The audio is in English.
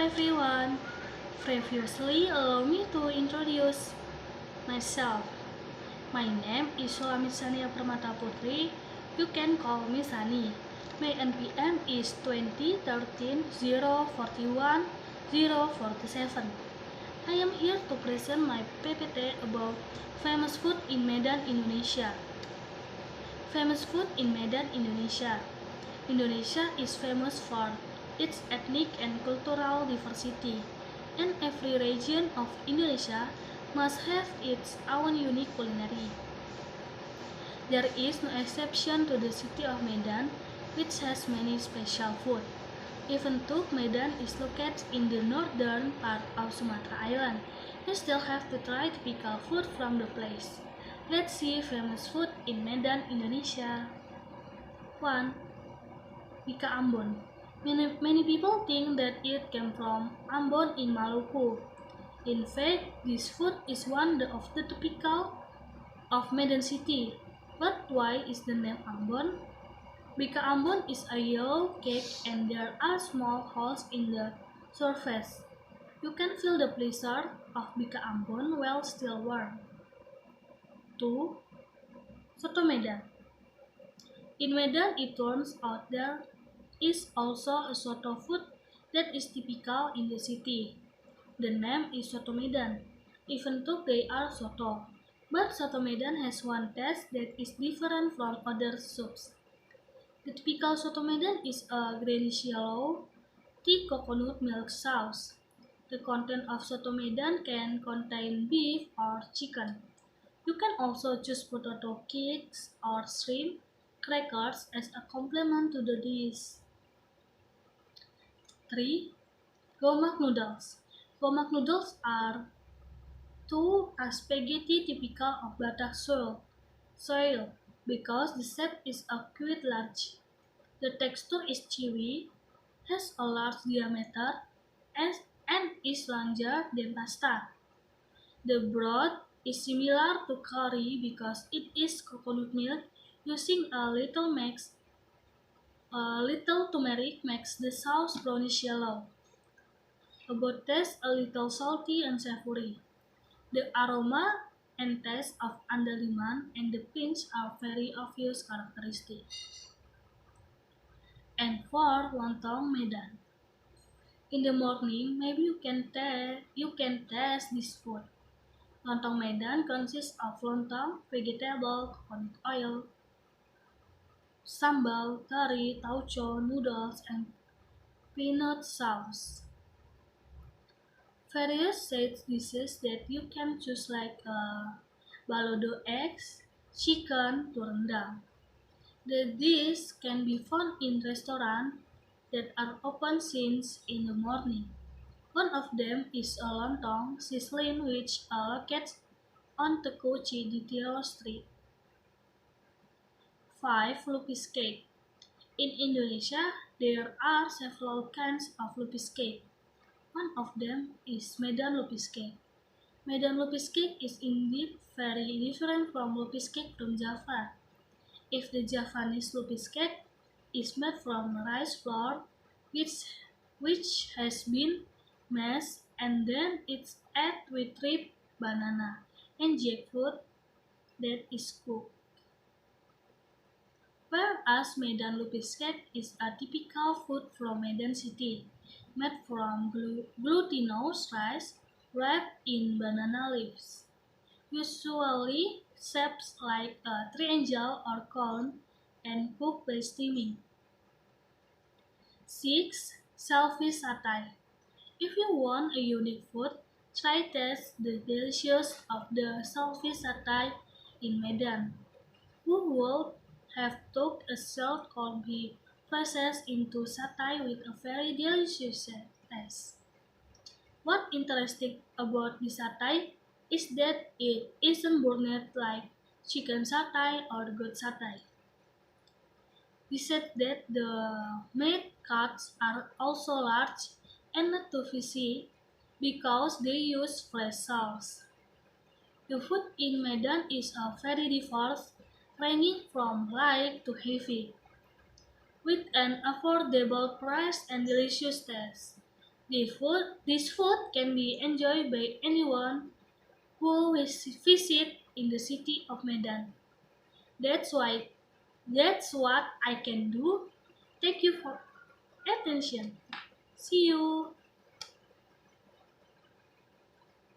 everyone. Previously, allow me to introduce myself. My name is Sulamit Sania Permata Putri. You can call me Sani. My NPM is 2013 041 047. I am here to present my PPT about famous food in Medan, Indonesia. Famous food in Medan, Indonesia. Indonesia is famous for its ethnic and cultural diversity, and every region of Indonesia must have its own unique culinary. There is no exception to the city of Medan, which has many special food. Even though Medan is located in the northern part of Sumatra Island, you still have to try typical food from the place. Let's see famous food in Medan, Indonesia. 1. Bika Ambon. Many people think that it came from Ambon in Maluku. In fact, this food is one of the typical of Medan city. But why is the name Ambon? Bika Ambon is a yellow cake and there are small holes in the surface. You can feel the pleasure of Bika Ambon while still warm. 2. Soto Medan. In Medan, it turns out there is also a soto food that is typical in the city. The name is Soto Medan, even though they are soto. But Soto Medan has one taste that is different from other soups. The typical Soto Medan is a greenish yellow, thick coconut milk sauce. The content of Soto Medan can contain beef or chicken. You can also choose potato cakes or shrimp crackers as a complement to the dish. 3. Gomak noodles. Gomak noodles are a spaghetti typical of Batak soil because the shape is a quite large. The texture is chewy, has a large diameter, and, and is larger than pasta. The broth is similar to curry because it is coconut milk using a little turmeric makes the sauce brownish yellow. About taste, a little salty and savory. The aroma and taste of andaliman and the pinch are very obvious characteristics. And 4. Lontong Medan. In the morning, maybe you can taste this food. Lontong Medan consists of lontong, vegetable, coconut oil, sambal, tari, tauco, noodles, and peanut sauce. Various side dishes that you can choose like balado eggs, chicken to rendang. The dish can be found in restaurants that are open since in the morning. One of them is a lontong sizzling which located on Teku Ciditiro Street. 5. Lupis cake. In Indonesia, there are several kinds of lupis cake. One of them is Medan lupis cake. Medan lupis cake is indeed very different from lupis cake from Java. If the Javanese lupis cake is made from rice flour, which has been mashed and then it's added with ripe banana and jackfruit that is cooked. Whereas Medan lupis cake is a typical food from Medan city, made from glutinous rice wrapped in banana leaves, usually shaped like a triangle or cone and cooked by steaming. 6. Shellfish satay. If you want a unique food, try taste the delicious of the shellfish satay in Medan. Who would have thought a shell could be processed into satay with a very delicious taste? What interesting about the satay is that it isn't burned like chicken satay or goat satay. We said that the meat cuts are also large and not too fishy because they use fresh sauce. The food in Medan is a very diverse, ranging from light to heavy, with an affordable price and delicious taste. This food can be enjoyed by anyone who visit in the city of Medan. That's why that's what I can do. Thank you for attention. See you.